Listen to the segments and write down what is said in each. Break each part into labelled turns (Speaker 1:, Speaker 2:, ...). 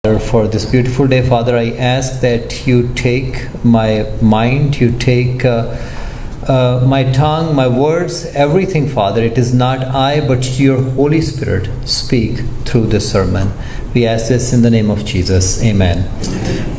Speaker 1: For this beautiful day, Father, I ask that you take my mind, you take my tongue, my words, everything, Father. It is not I, but your Holy Spirit speak through this sermon. We ask this in the name of Jesus. Amen.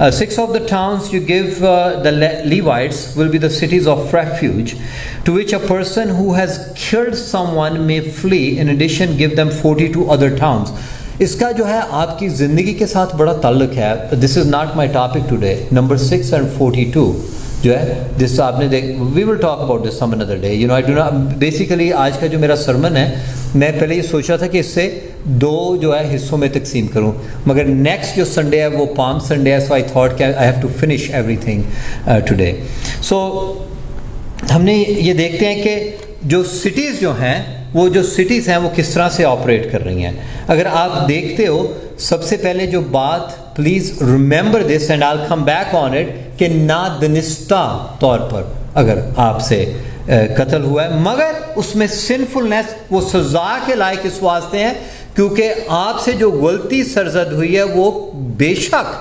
Speaker 1: 6 of the towns you give the Levites will be the cities of refuge to which a person who has killed someone may flee. In addition, give them 42 other towns. اس کا جو ہے آپ کی زندگی کے ساتھ بڑا تعلق ہے. This is not my topic today. Number 6 and 42 جو ہے جس آپ نے we will talk about this some other day. I do not basically آج کا جو میرا سرمن ہے میں پہلے یہ سوچ رہا تھا کہ اس سے 2 جو ہے حصوں میں تقسیم کروں, مگر نیکسٹ جو سنڈے ہے وہ پام سنڈے ہے, سو آئی تھاٹ کہ I have to finish everything today. So ہم نے یہ دیکھتے ہیں کہ جو سٹیز جو ہیں وہ جو سٹیز ہیں وہ کس طرح سے آپریٹ کر رہی ہیں. اگر آپ دیکھتے ہو سب سے پہلے جو بات, please remember this and I will come back on it, کہ نادانستہ طور پر اگر آپ سے قتل ہوا ہے مگر اس میں سنفلنس وہ سزا کے لائق اس واسطے ہیں کیونکہ آپ سے جو غلطی سرزد ہوئی ہے وہ بے شک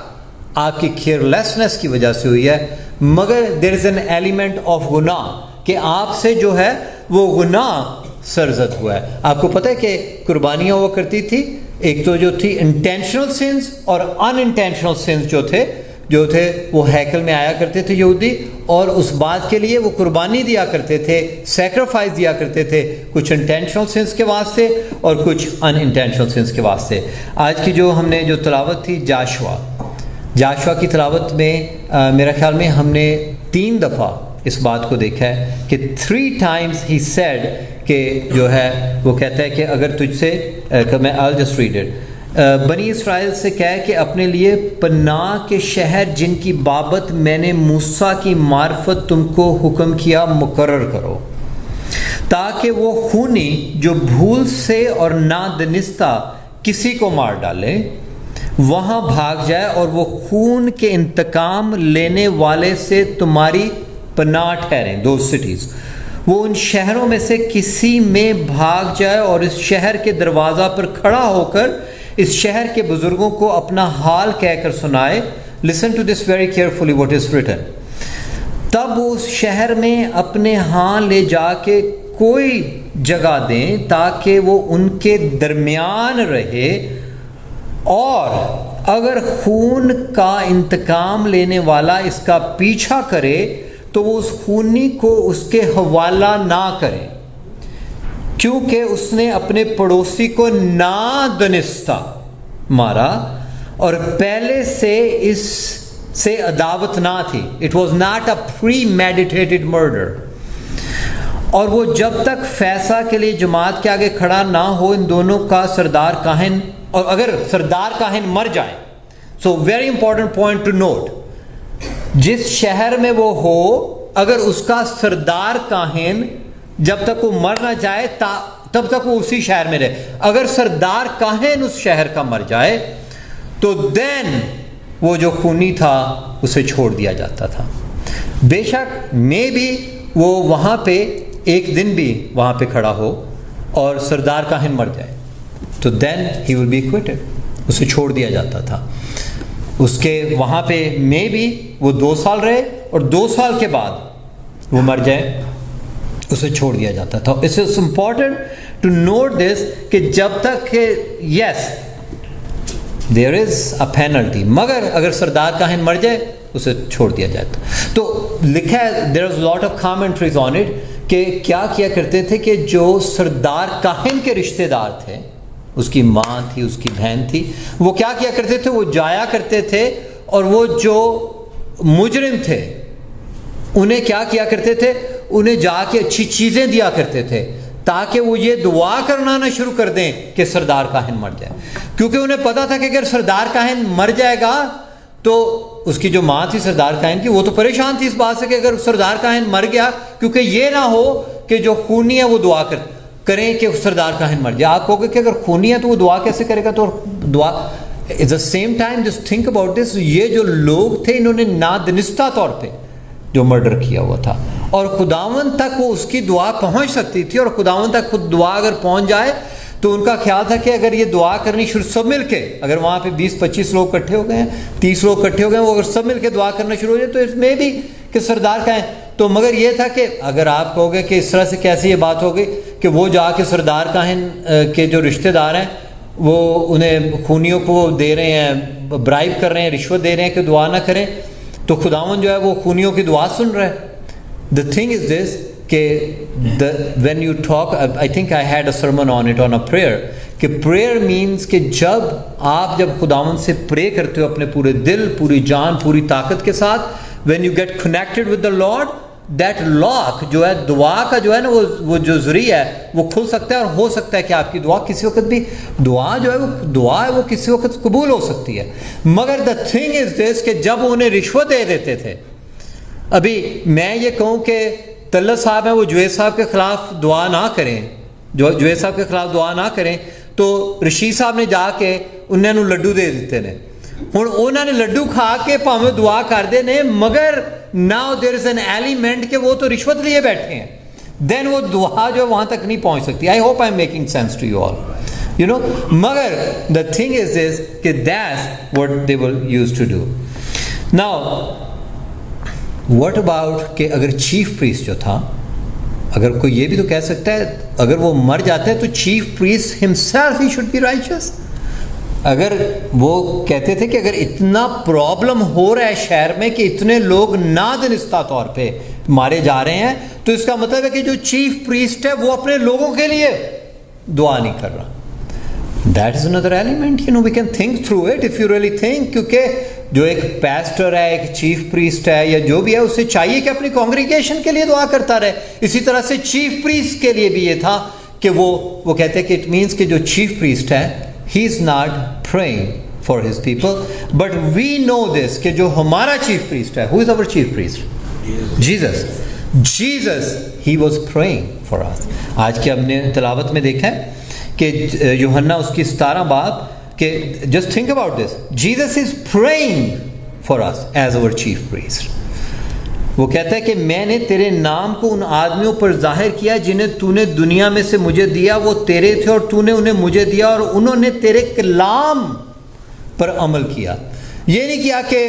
Speaker 1: آپ کی کیئر لیسنس کی وجہ سے ہوئی ہے, مگر دیر از این ایلیمنٹ آف گناہ کہ آپ سے جو ہے وہ گناہ سرزد ہوا ہے. آپ کو پتہ ہے کہ قربانیاں ہوا کرتی تھی, ایک تو جو تھی انٹینشنل سنس اور ان انٹینشنل سنس جو تھے وہ ہیکل میں آیا کرتے تھے یہودی, اور اس بات کے لیے وہ قربانی دیا کرتے تھے, سیکریفائس دیا کرتے تھے, کچھ انٹینشنل سنس کے واسطے اور کچھ ان انٹینشنل سنس کے واسطے. آج کی جو ہم نے جو تلاوت تھی جاشوا کی تلاوت میں میرا خیال میں ہم نے 3 دفعہ اس بات کو دیکھا ہے کہ 3 times he said کہ جو ہے وہ کہتا ہے کہ اگر تجھ سے میں I'll just read it. بنی اسرائیل سے کہہ کہ اپنے لیے پناہ کے شہر جن کی بابت میں نے موسیٰ کی معرفت تم کو حکم کیا مقرر کرو, تاکہ وہ خونی جو بھول سے اور نادانستہ کسی کو مار ڈالے وہاں بھاگ جائے, اور وہ خون کے انتقام لینے والے سے تمہاری پناہ ٹھہریں. 2 cities وہ ان شہروں میں سے کسی میں بھاگ جائے اور اس شہر کے دروازہ پر کھڑا ہو کر اس شہر کے بزرگوں کو اپنا حال کہہ کر سنائے. Listen to this very carefully what is written. تب وہ اس شہر میں اپنے ہاں لے جا کے کوئی جگہ دیں تاکہ وہ ان کے درمیان رہے, اور اگر خون کا انتقام لینے والا اس کا پیچھا کرے تو وہ اس خونی کو اس کے حوالہ نہ کرے, کیونکہ اس نے اپنے پڑوسی کو نادانستہ مارا اور پہلے سے اس سے عداوت نہ تھی. It was not a premeditated murder. اور وہ جب تک فیصلہ کے لیے جماعت کے آگے کھڑا نہ ہو ان دونوں کا سردار کاہن, اور اگر سردار کاہن مر جائے, so very important point to note, جس شہر میں وہ ہو اگر اس کا سردار کاہن جب تک وہ مر نہ جائے تب تک وہ اسی شہر میں رہے. اگر سردار کاہن اس شہر کا مر جائے تو دین وہ جو خونی تھا اسے چھوڑ دیا جاتا تھا. بے شک میں بھی وہ وہاں پہ ایک دن بھی وہاں پہ کھڑا ہو اور سردار کاہن مر جائے تو دین ہی ول بی ایکویٹڈ, اسے چھوڑ دیا جاتا تھا. اس کے وہاں پہ میں بھی وہ 2 سال رہے اور 2 سال کے بعد وہ مر جائے اسے چھوڑ دیا جاتا تھا. It's is important to note this کہ جب تک کہ یس دیر از اے پینلٹی, مگر اگر سردار کاہن مر جائے اسے چھوڑ دیا جاتا. تو لکھا ہے there is lot of commentaries on it کہ کیا کرتے تھے کہ جو سردار کاہن کے رشتہ دار تھے, اس کی ماں تھی, اس کی بہن تھی, وہ کیا کرتے تھے, وہ جایا کرتے تھے اور وہ جو مجرم تھے انہیں کیا کرتے تھے, انہیں جا کے اچھی چیزیں دیا کرتے تھے تاکہ وہ یہ دعا کرنا نہ شروع کر دیں کہ سردار کاہن مر جائے, کیونکہ انہیں پتا تھا کہ اگر سردار کاہن مر جائے گا تو اس کی جو ماں تھی سردار کاہن کی وہ تو پریشان تھی اس بات سے کہ اگر سردار کاہن مر گیا, کیونکہ یہ نہ ہو کہ جو خونی ہے وہ دعا کریں کہ سردار کاہن مر جائے. آپ کہو گے کہ اگر خونی ہے تو وہ دعا کیسے کرے گا, تو دعا at the same time just think about this, یہ جو لوگ تھے انہوں نے نادانستہ طور پہ جو مرڈر کیا ہوا تھا اور خداوند تک وہ اس کی دعا پہنچ سکتی تھی, اور خداوند تک خود دعا اگر پہنچ جائے تو ان کا خیال تھا کہ اگر یہ دعا کرنی شروع سب مل کے, اگر وہاں پہ 20-25 لوگ اکٹھے ہو گئے ہیں, 30 لوگ اکٹھے ہو گئے ہیں, وہ اگر سب مل کے دعا کرنا شروع ہو جائے تو اس میں بھی کہ سردار کا ہے. تو مگر یہ تھا کہ اگر آپ کہو گے کہ اس طرح سے کیسے یہ بات ہوگی کہ وہ جا کے سردار کاہن کے جو رشتہ دار ہیں وہ انہیں خونیوں کو دے رہے ہیں, برائب کر رہے ہیں, رشوت دے رہے ہیں کہ دعا نہ کریں, تو خداوند جو ہے وہ خونیوں کی دعا سن رہا ہے. The thing is this, کہ when you talk, I think I had a sermon on it, on a prayer, کہ prayer means کہ جب خداوند سے پرے کرتے ہو اپنے پورے دل، پوری جان، پوری طاقت کے ساتھ، when you get connected with the Lord, that lock جو ہے دعا کا جو ہے نا وہ جو ذریعہ ہے وہ کھل سکتا ہے، اور ہو سکتا ہے کہ آپ کی دعا کسی وقت بھی دعا ہے وہ کسی وقت قبول ہو سکتی ہے. مگر the thing is this کہ جب انہیں رشوت دے دیتے تھے، ابھی میں یہ کہوں کہ طلعت صاحب ہیں وہ جوید صاحب کے خلاف دعا نہ کریں، جوید صاحب کے خلاف دعا نہ کریں، تو رشید صاحب نے جا کے انہوں نے لڈو دے دیتے نے. ہوں انہوں نے لڈو کھا کے پاویں دعا کر دے نے، مگر now there is an element کہ وہ تو رشوت لیے بیٹھے ہیں، دین وہ دعا جو وہاں تک نہیں پہنچ سکتی. I hope I am making sense to you all, you know. مگر دا تھنگ از دس کہ that's what they will use to do. Now what about کہ اگر چیف پریسٹ جو تھا، اگر کوئی یہ بھی تو کہہ سکتا ہے اگر وہ مر جاتا ہے تو chief priest himself he should be riches. اگر وہ کہتے تھے کہ اگر اتنا پرابلم ہو رہا ہے شہر میں کہ اتنے لوگ نادانستہ طور پہ مارے جا رہے ہیں، تو اس کا مطلب ہے کہ جو چیف پریسٹ ہے وہ اپنے لوگوں کے لیے دعا نہیں کر رہا. That is another element, you know, we can think through it if you really think. کیونکہ جو ایک پیسٹر ہے، ایک چیف پریسٹ ہے یا جو بھی ہے، اسے چاہیے کہ اپنی کانگریگیشن کے لیے دعا کرتا رہے. اسی طرح سے چیف پریسٹ کے لیے بھی یہ تھا کہ وہ کہتے ہیں کہ اٹ مینس کہ جو چیف پریسٹ ہے he is not praying for his people, but we know this کہ جو ہمارا چیف پریسٹ ہے, who is our chief priest? Jesus he was praying for us. آج کے ہم نے تلاوت میں دیکھا ہے کہ یوحنا اس کی 17 باب کہ just think about this, Jesus is praying for us as our chief priest. وہ کہتا ہے کہ میں نے تیرے نام کو ان آدمیوں پر ظاہر کیا جنہیں تو نے دنیا میں سے مجھے دیا، وہ تیرے تھے اور تو نے انہیں مجھے دیا، اور انہوں نے تیرے کلام پر عمل کیا. یہ نہیں کیا کہ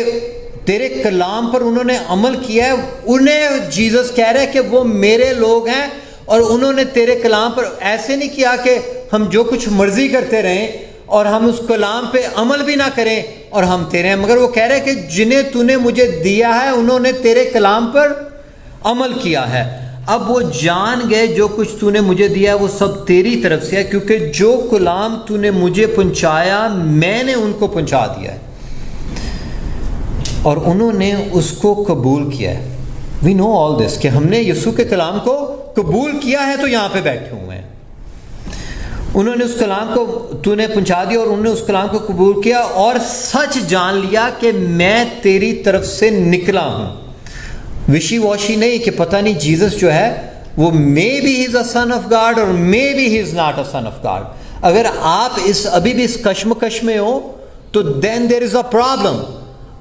Speaker 1: تیرے کلام پر انہوں نے عمل کیا ہے، انہیں جیزس کہہ رہے کہ وہ میرے لوگ ہیں اور انہوں نے تیرے کلام پر. ایسے نہیں کیا کہ ہم جو کچھ مرضی کرتے رہیں اور ہم اس کلام پہ عمل بھی نہ کریں اور ہم تیرے ہیں، مگر وہ کہہ رہے کہ جنہیں تو نے مجھے دیا ہے انہوں نے تیرے کلام پر عمل کیا ہے. اب وہ جان گئے جو کچھ تو نے مجھے دیا ہے وہ سب تیری طرف سے ہے، کیونکہ جو کلام تو نے مجھے پہنچایا میں نے ان کو پہنچا دیا ہے اور انہوں نے اس کو قبول کیا ہے. وی نو آل دس کہ ہم نے یسوع کے کلام کو قبول کیا ہے تو یہاں پہ بیٹھے ہوئے ہیں. انہوں نے اس کلام کو تو نے پہنچا دیا اور انہوں نے اس کلام کو قبول کیا اور سچ جان لیا کہ میں تیری طرف سے نکلا ہوں. وشی واشی نہیں کہ پتہ نہیں جیزس جو ہے وہ maybe he is a son of God اور maybe he is not a son of God. اگر آپ ابھی بھی اس کشمکش میں ہو تو دین دیر از اے پرابلم.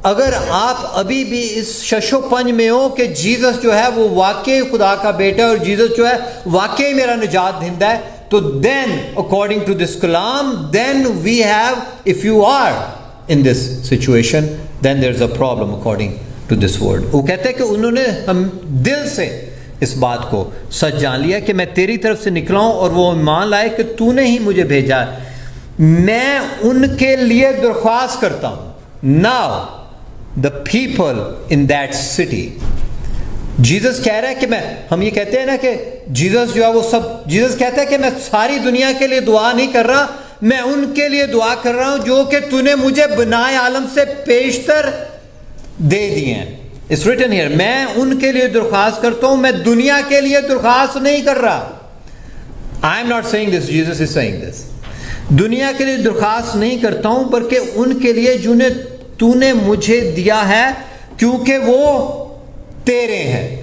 Speaker 1: اگر آپ ابھی بھی اس شش و پنج میں ہو کہ جیزس جو ہے وہ واقعی خدا کا بیٹا ہے اور جیزس جو ہے واقعی میرا نجات دہندہ ہے، تو then according to this kalam then we have, if you are in this situation then there's a problem according to this word. وہ کہتے ہیں کہ انہوں نے ہم دل سے اس بات کو سچ جان لیا کہ میں تیری طرف سے نکلا ہوں اور وہ ایمان لائے کہ تو نے ہی مجھے بھیجا ہے. میں ان کے لیے درخواست کرتا ہوں. Now the people in that city, Jesus کہہ رہا ہے کہ ہم یہ کہتے ہیں نا کہ جیزس جو ہے وہ سب، جیزس کہتا ہے کہ میں ساری دنیا کے لیے دعا نہیں کر رہا، میں ان کے لیے دعا کر رہا ہوں جو کہ تو نے مجھے بنائے عالم سے پیشتر دے دیے ہیں. It's written here. میں ان کے لیے درخواست کرتا ہوں، میں دنیا کے لیے درخواست نہیں کر رہا. I am not saying this, Jesus is saying this. دنیا کے لیے درخواست نہیں کرتا ہوں بلکہ ان کے لیے جنہیں تو نے مجھے دیا ہے کیونکہ وہ تیرے ہیں،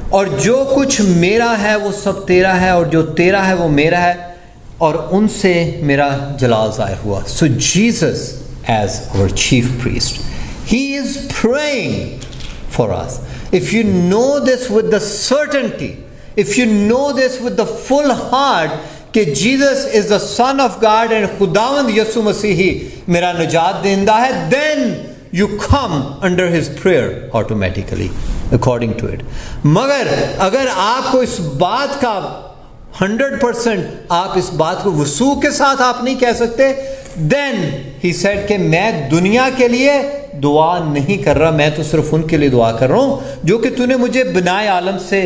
Speaker 1: اور جو کچھ میرا ہے وہ سب تیرا ہے اور جو تیرا ہے وہ میرا ہے اور ان سے میرا جلال ظاہر ہوا. So Jesus as our chief priest, he is praying for us. If you know this with the certainty, if you know this with the full heart کہ Jesus is the son of God and خداوند یسوع مسیحی میرا نجات دہندہ ہے, then you come under his prayer automatically according to it. مگر اگر آپ کو اس بات کا 100% آپ اس بات کو وثوق کے ساتھ آپ نہیں کہہ سکتے, then he said کہ میں دنیا کے لیے دعا نہیں کر رہا, میں تو صرف ان کے لیے دعا کر رہا ہوں جو کہ تو نے مجھے بنائے عالم سے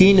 Speaker 1: 3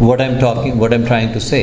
Speaker 1: What I'm trying to say,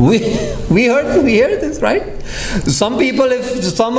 Speaker 1: We heard this, right? Some people, if some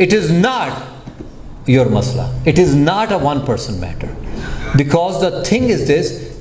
Speaker 1: It is not your masla. It is not a one person matter. Because the thing is this,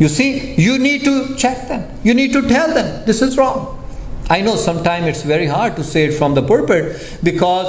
Speaker 1: You see, you need to check them. You need to tell them this is wrong. I know sometimes it's very hard to say it from the pulpit, because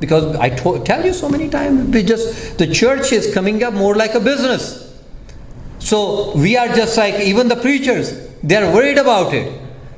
Speaker 1: Because I tell you so many times, the church is coming up more like a business. So we are just like, even the preachers, they are worried about it.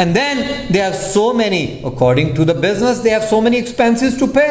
Speaker 1: And then they have so many, according to the business, they have so many expenses to pay.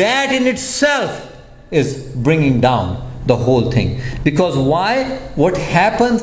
Speaker 1: That in itself is bringing down the whole thing. Because why? What happens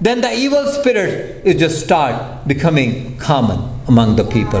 Speaker 1: Then the evil spirit is just start becoming common among the people.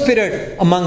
Speaker 1: spirit among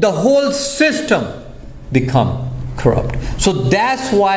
Speaker 1: the whole system become corrupt. So that's why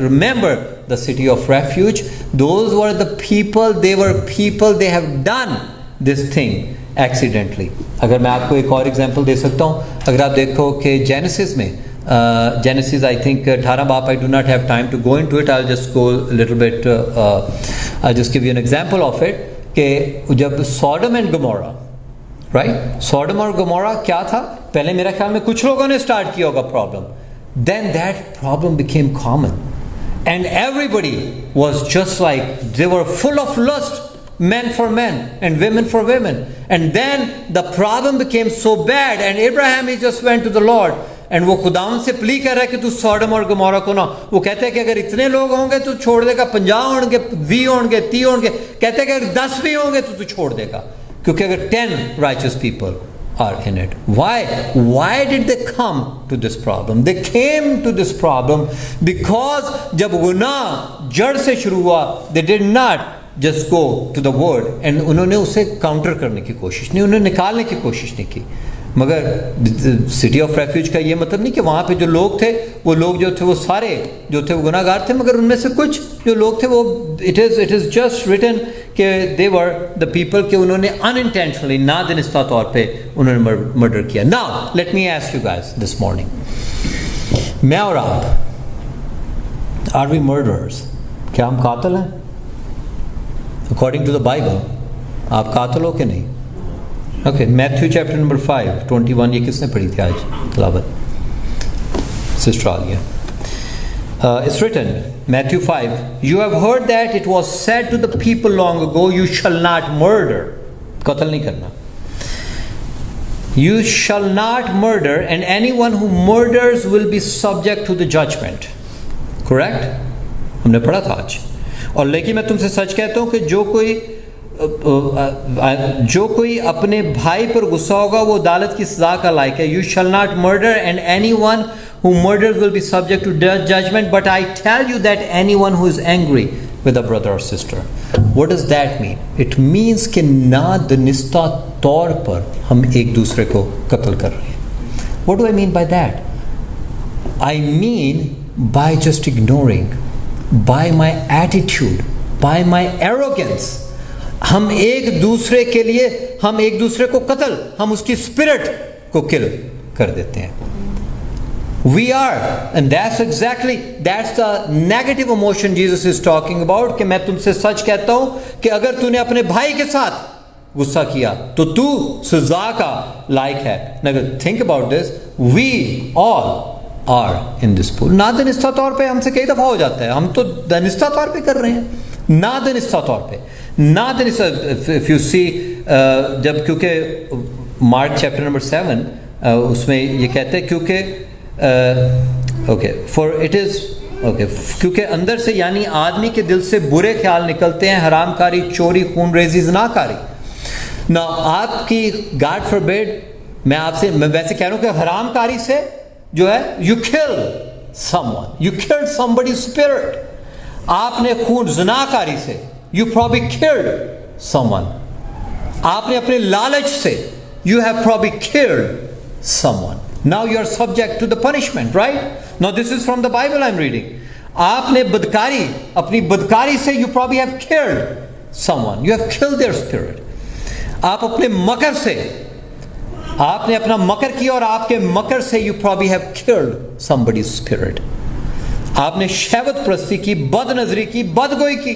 Speaker 1: remember the city of refuge, those were the people, they have done this thing, accidentally. اگر میں آپ کو ایک اور example دے سکتا ہوں, اگر آپ دیکھو کہ جینیسس میں Genesis, I think 18 باپ, I do not have time to go into it. I'll just go a little bit, I'll just give you an example of it. کہ جب Sodom and Gomorrah, right? Sodom اور Gomorrah کیا تھا؟ پہلے میرا خیال میں کچھ لوگوں نے سٹارٹ کیا ہوگا problem. Then that problem became common. And everybody was just like, they were full of lust, men for men and women for women. And then the problem became so bad, and Abraham, he just went to the Lord. And وہ خداوند سے پلی کر رہا ہے کہ تو سوڈم اور گمورہ کو نہ, وہ کہتے ہیں کہ اگر اتنے لوگ ہوں گے تو چھوڑ دے گا, 50 ہوں گے, 20 ہوں گے, 30 ہوں گے, کہتے ہیں کہ اگر 10 بھی ہوں گے تو چھوڑ دے گا, کیونکہ اگر 10 righteous people are in it. Why did they come to this problem? They came to this problem because جب گناہ جڑ سے شروع ہوا, they did not just go to the word, and انہوں نے اسے کاؤنٹر کرنے کی کوشش نہیں, انہوں نے نکالنے کی کوشش نہیں کی. مگر سٹی آف ریفیوج کا یہ مطلب نہیں کہ وہاں پہ جو لوگ تھے, وہ لوگ جو تھے وہ سارے جو تھے وہ گناہ گار تھے, مگر ان میں سے کچھ جو لوگ تھے وہ it is just written کہ they were the people کہ انہوں نے unintentionally, نادانستہ طور پہ انہوں نے مرڈر کیا. Now let me ask you guys this morning, میں اور آپ, are we murderers? کیا ہم قاتل ہیں؟ According to the Bible آپ قاتل ہو کہ نہیں؟ اوکے, میتھیو چیپٹر نمبر 5 21, یہ کس نے پڑھی تھی آج تلاوت؟ Sister Aliya. It's written, Matthew 5, you have heard that it was said to the people long ago, you shall not murder. قتل نہیں کرنا. You shall not murder, and anyone who murders will be subject to the judgment. Correct? ہم نے پڑھا تھا آج. اور لیکن میں تم سے سچ کہتا ہوں کہ جو کوئی اپنے بھائی پر غصہ ہوگا وہ عدالت کی سزا کا لائق ہے. You shall not murder, and anyone who murders will be subject to judgment. But I tell you that anyone who is angry with a brother or sister. What does that mean? It means کہ نادانستہ طور پر ہم ایک دوسرے کو قتل کر رہے ہیں. What do I mean by that? I mean by just ignoring, by my attitude, by my arrogance. ہم ایک دوسرے کے لیے, ہم ایک دوسرے کو قتل, ہم اس کی اسپرٹ کو کل کر دیتے ہیں. We are, and that's the negative emotion Jesus is talking about. کہ میں تم سے سچ کہتا ہوں کہ اگر تو نے اپنے بھائی کے ساتھ غصہ کیا تو تو سزا کا لائق ہے. Think about this, we all are in this pool. نادانستہ طور پہ ہم سے کئی دفعہ ہو جاتا ہے, ہم تو دانستہ طور پہ کر رہے ہیں, نادانستہ طور پہ. if you see, جب کیونکہ مارک چیپٹر نمبر 7 اس میں یہ کہتے ہیں کیونکہ اندر سے یعنی آدمی کے دل سے برے خیال نکلتے ہیں, حرام کاری, چوری, خون ریزی, زنا کاری. نہ آپ کی گاڈ فوربیڈ, میں ویسے کہہ رہا ہوں کہ حرام کاری سے جو ہے you kill someone, you killed somebody's spirit. آپ نے خون, زنا کاری سے you probably killed someone. آپ نے اپنے لالچ سے you have probably killed someone. Now you are subject to the punishment, right? Now this is from the Bible I'm reading. آپ نے بدکاری, اپنی بدکاری سے you probably have killed someone. You have killed their spirit. آپ اپنے مکر سے, آپ نے اپنا مکر کیا اور آپ کے مکر سے you probably have killed somebody's spirit. آپ نے شہوت پرستی کی, بد نظری کی, بدگوئی کی,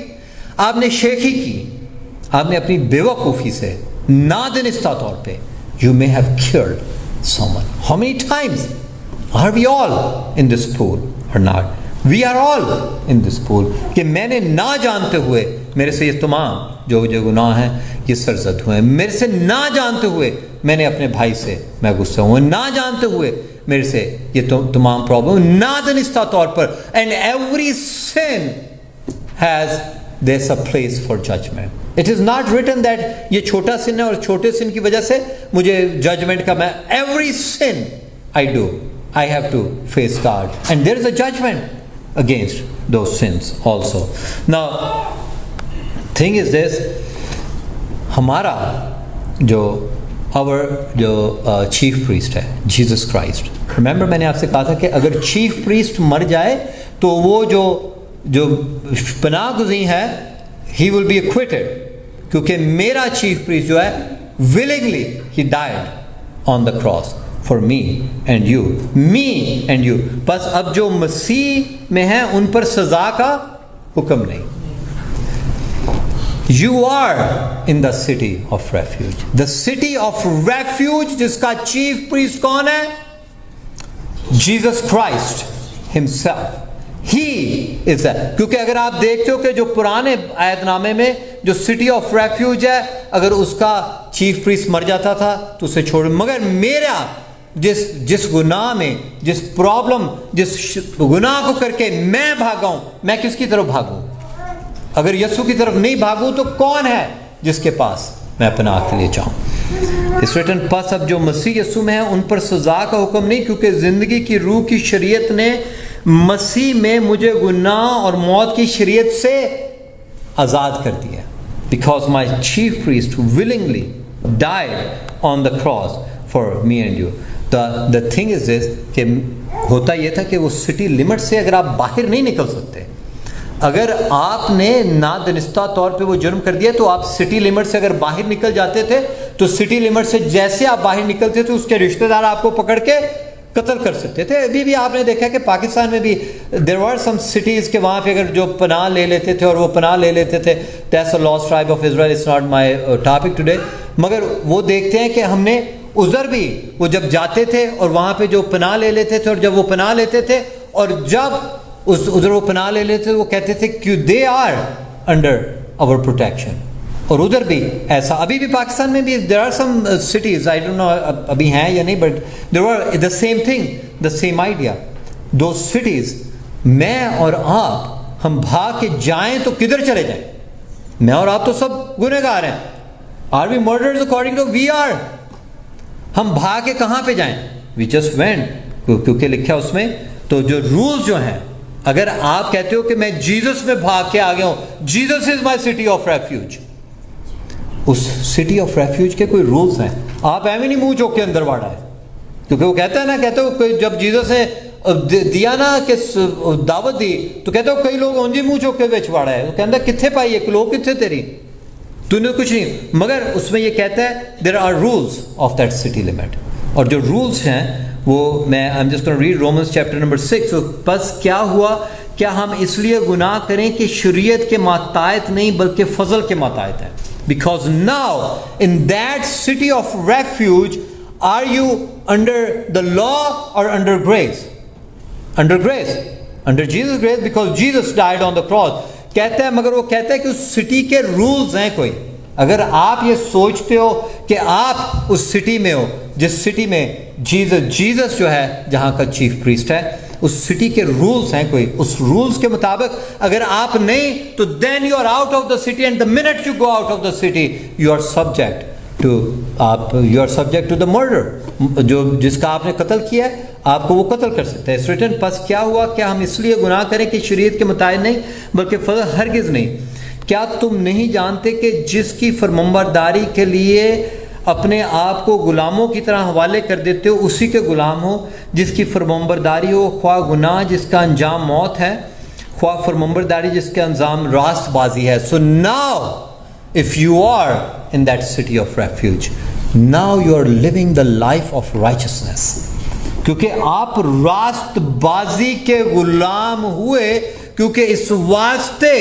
Speaker 1: آپ نے شیخی کی, آپ نے اپنی بیوقوفی سے نادانستہ طور پہ you may have killed someone. How many times are we all in this pool or not? We are all in this pool. کہ میں نے نہ جانتے ہوئے میرے سے یہ تمام جو گناہ ہیں یہ سرزد ہوئے ہیں, میرے سے نہ جانتے ہوئے میں نے اپنے بھائی سے میں غصہ ہوں, نہ جانتے ہوئے میرے سے یہ تمام پرابلم, نادانستہ طور پر. And every sin has there's a place for judgment. It is not written that یہ چھوٹا سن ہے اور چھوٹے سن کی وجہ سے مجھے ججمنٹ کا, میں every sin I do I have to face God, and there is a judgment against those sins also. Now thing is this, ہمارا جو چیف پریسٹ ہے جیسس کرائسٹ. ریممبر میں نے آپ سے کہا تھا کہ اگر چیف پریسٹ مر جائے تو وہ جو پناہ گزین ہے he will be acquitted, کیونکہ میرا چیف پریسٹ جو ہے willingly he died on the cross for me and you, me and you. بس اب جو مسیح میں ہیں ان پر سزا کا حکم نہیں. You are in the city of refuge. The city of refuge جس کا چیف پریسٹ کون ہے؟ Jesus Christ himself. He is that. کیونکہ اگر آپ دیکھتے ہو کہ جو پرانے عہد نامے میں جو سٹی آف ریفیوج ہے، اگر اس کا چیف پریسٹ مر جاتا تھا تو اسے چھوڑ، مگر میرا جس گناہ میں، جس پرابلم، جس گناہ کو کر کے میں بھاگا ہوں، میں کس کی طرف بھاگوں؟ اگر یسوع کی طرف نہیں بھاگوں تو کون ہے جس کے پاس میں پناہ کے لیے جاؤں؟ اس ریٹن پس اب جو مسیح یسوع میں ہیں ان پر سزا کا حکم نہیں، کیونکہ زندگی کی روح کی شریعت نے مسیح میں مجھے گناہ اور موت کی شریعت سے آزاد کر دیا. Because my chief priest willingly died on the cross for me and you. The thing is this کہ ہوتا یہ تھا کہ وہ سٹی لمٹ سے اگر آپ باہر نہیں نکل سکتے، اگر آپ نے نادانستہ طور پہ وہ جرم کر دیا تو آپ سٹی لمٹ سے اگر باہر نکل جاتے تھے تو سٹی لمٹ سے جیسے آپ باہر نکلتے تھے اس کے رشتہ دار آپ کو پکڑ کے قتل کر سکتے تھے. ابھی بھی آپ نے دیکھا کہ پاکستان میں بھی there were some cities کہ وہاں پہ اگر جو پناہ لے لیتے تھے اور وہ پناہ لے لیتے تھے، that's a lost tribe of Israel. It's not my topic today. مگر وہ دیکھتے ہیں کہ ہم نے ادھر بھی وہ جب جاتے تھے اور وہاں پہ جو پناہ لے لیتے تھے، اور جب وہ پناہ لیتے تھے اور جب ادھر وہ پناہ لے لیتے تھے وہ کہتے تھے کہ they are under our protection. اور ادھر بھی ایسا ابھی بھی پاکستان میں بھی there are some cities, I don't know ابھی ہیں یا نہیں, but there were the same thing, the same idea. Those cities میں اور آپ ہم بھاگ کے جائیں تو کدھر چلے جائیں؟ میں اور آپ تو سب گنہگار ہیں. Are we murderers according to we are? ہم بھاگ کے کہاں پہ جائیں؟ We just went کیونکہ لکھا اس میں. تو جو رولز جو ہیں، اگر آپ کہتے ہو کہ میں جیزس میں بھاگ کے آ گیا ہوں، Jesus is my city of refuge, اس سٹی آف ریفیوج کے کوئی رولز ہیں. آپ ایویں نہیں منہ چوک کے اندر واڑا ہے، کیونکہ وہ کہتا ہے نا، کہتے ہو جب جیزس نے دیا نا کہ دعوت دی تو کہتے ہو کئی لوگ اونجی منہ چوک کے بچ واڑا ہے. وہ کہتا ہے کتنے پائی ہے لوگ، کتنے تیری، تو نے کچھ نہیں. مگر اس میں یہ کہتا ہے there are rules of that city limit. اور جو رولز ہیں وہ میں I'm just going to read Romans chapter number 6. بس کیا ہوا، کیا ہم اس لیے گناہ کریں کہ شریعت کے ماتحت نہیں بلکہ فضل کے ماتحت ہیں. Because now in that city of refuge are you under the law or under grace? Under grace, under Jesus' grace, because Jesus died on the cross. کہتا ہے، مگر وہ کہتا ہے کہ اس سٹی کے رولز ہیں کوئی. اگر آپ یہ سوچتے ہو کہ آپ اس سٹی میں ہو جس سٹی میں جیزس جو ہے جہاں کا چیف پریسٹ ہے، اس سٹی کے رولز ہیں کوئی، اس رولز کے مطابق اگر آپ نہیں تو then you are out of the city, and the minute you go out of the city you are subject to the murder. جو جس کا آپ نے قتل کیا ہے آپ کو وہ قتل کر سکتا ہے. اس ریٹن پس کیا ہوا، کیا ہم اس لیے گناہ کریں کہ شریعت کے مطابق نہیں بلکہ فضل؟ ہرگز نہیں. کیا تم نہیں جانتے کہ جس کی فرمانبرداری کے لیے اپنے آپ کو غلاموں کی طرح حوالے کر دیتے ہو اسی کے غلام ہو؟ جس کی فرمانبرداری ہو، خواہ گناہ جس کا انجام موت ہے، خواہ فرمانبرداری جس کا انجام راست بازی ہے. So now if you are in that city of refuge, now you are living the life of righteousness. کیونکہ آپ راست بازی کے غلام ہوئے، کیونکہ اس واسطے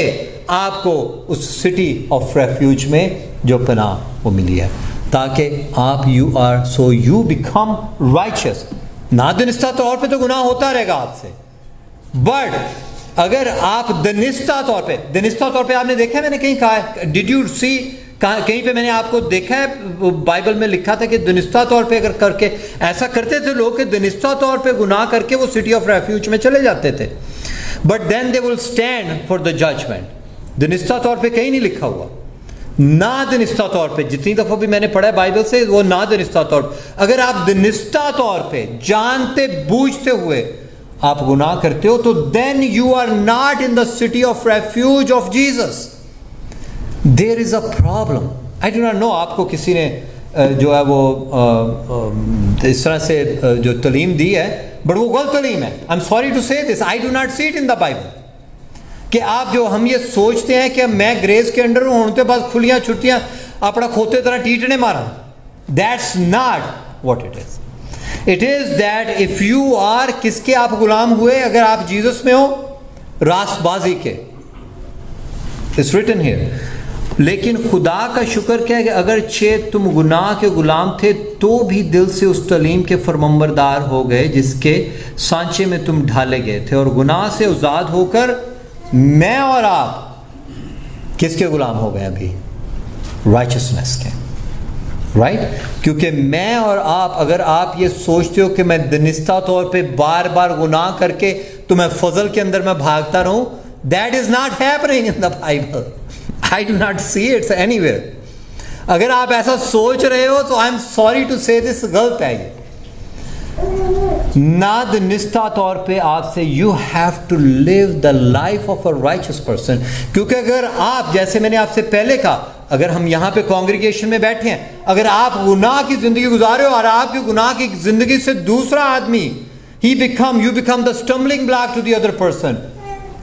Speaker 1: آپ کو اس سٹی آف ریفیوج میں جو پناہ وہ ملی ہے، تاکہ آپ you become righteous. نادانستہ طور پہ تو گناہ ہوتا رہے گا آپ سے، بٹ اگر آپ دانستہ طور پہ آپ نے دیکھا ہے، میں نے کہیں کہا ہے ڈیڈ یو سی، کہیں پہ میں نے آپ کو دیکھا ہے بائبل میں لکھا تھا کہ دانستہ طور پہ اگر کر کے ایسا کرتے تھے لوگ کہ دانستہ طور پہ گناہ کر کے وہ سٹی آف ریفیوج میں چلے جاتے تھے، but then they will stand for the judgement. دانستہ طور پہ کہیں نہیں لکھا ہوا، نادانستہ طور پہ جتنی دفعہ بھی میں نے پڑھا ہے بائبل سے وہ نادانستہ طور پہ. اگر آپ دانستہ طور پہ جانتے بوجھتے ہوئے آپ گناہ کرتے ہو تو then you are not in the city of refuge of Jesus. There is a problem. I do not know آپ کو کسی نے جو ہے وہ اس طرح سے جو تعلیم دی ہے، بٹ وہ غلط تعلیم ہے. I'm sorry to say this, I do not see it in the Bible. کہ آپ جو ہم یہ سوچتے ہیں کہ میں گریس کے انڈر ہوں، ان کے پاس کھلیاں چھٹیاں. اپنا کھوتے طرح ٹیٹنے مارا. That's not what it is. It is that if you are, کس کے آپ غلام ہوئے؟ اگر آپ جیزس میں ہو، راست بازی کے. It's written here. لیکن خدا کا شکر کیا ہے کہ اگرچہ تم گناہ کے غلام تھے تو بھی دل سے اس تعلیم کے فرمانبردار ہو گئے جس کے سانچے میں تم ڈھالے گئے تھے، اور گناہ سے آزاد ہو کر میں اور آپ کس کے غلام ہو گئے ابھی؟ رائچسنس کے. رائٹ؟ کیونکہ میں اور آپ، اگر آپ یہ سوچتے ہو کہ میں دنستہ طور پہ بار بار گناہ کر کے تمہیں فضل کے اندر میں بھاگتا رہوں، that is not happening in the Bible. I do not see it anywhere. اگر آپ ایسا سوچ رہے ہو تو I'm sorry to say this غلط ہے. نادنستہ طور پہ آپ سے you have to live the life of a righteous person. کیونکہ اگر آپ، جیسے میں نے آپ سے پہلے کہا، اگر ہم یہاں پہ کانگریگیشن میں بیٹھے ہیں، اگر آپ گناہ کی زندگی گزارے ہو اور آپ کی گناہ کی زندگی سے دوسرا آدمی you become the stumbling block to the other person,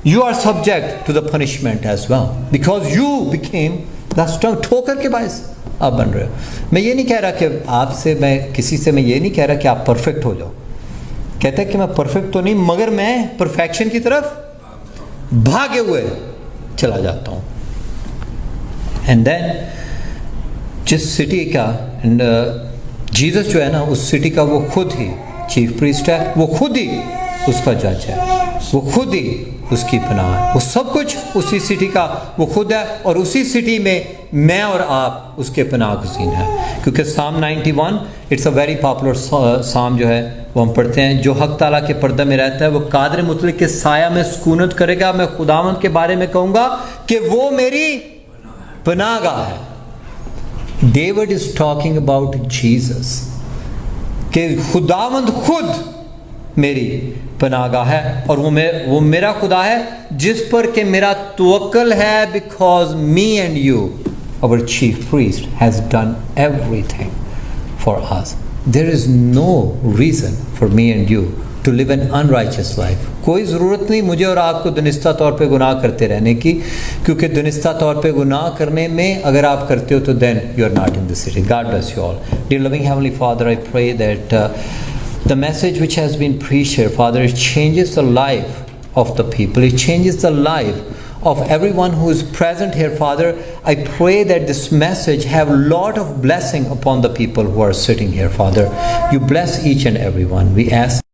Speaker 1: you are subject to the punishment as well because you became the ٹھوکر کے باعث آپ بن رہے ہو. میں یہ نہیں کہہ رہا کہ آپ سے، میں کسی سے میں یہ نہیں کہہ رہا کہ آپ پرفیکٹ ہو جاؤ. کہتا ہے کہ میں پرفیکٹ تو نہیں، مگر میں پرفیکشن کی طرف بھاگے ہوئے چلا جاتا ہوں. اینڈ دین جس سٹی کا جیزس جو ہے نا، اس سٹی کا وہ خود ہی چیف پریسٹ ہے، وہ خود ہی اس کا جج ہے، وہ خود ہی اس کی پناہ ہے، وہ سب کچھ اسی سٹی کا وہ خود ہے، اور اسی سٹی میں میں اور آپ اس کے پناہ گزین ہیں. کیونکہ Psalm 91 it's a very popular psalm جو ہے وہ ہم پڑھتے ہیں. جو حق تعالیٰ کے پردہ میں رہتا ہے وہ قادر مطلق کے سایہ میں سکونت کرے گا. میں خداوند کے بارے میں کہوں گا کہ وہ میری پناہ گاہ ہے. David is talking about Jesus کہ خداوند خود میری پناہ گاہ ہے، اور وہ میرا خدا ہے جس پر کہ میرا توکل ہے. Because me and you, our chief priest has done everything for us. There is no reason for me and you to live an unrighteous life. کوئی ضرورت نہیں مجھے اور آپ کو دنستہ طور پہ گناہ کرتے رہنے کی، کیونکہ دنستہ طور پہ گناہ کرنے میں اگر آپ کرتے ہو تو then you are not in the city. God bless you all. Dear loving Heavenly Father, I pray that the message which has been preached here, Father, it changes the life of the people. It changes the life of everyone who is present here, Father. I pray that this message have a lot of blessing upon the people who are sitting here, Father. You bless each and every one. We ask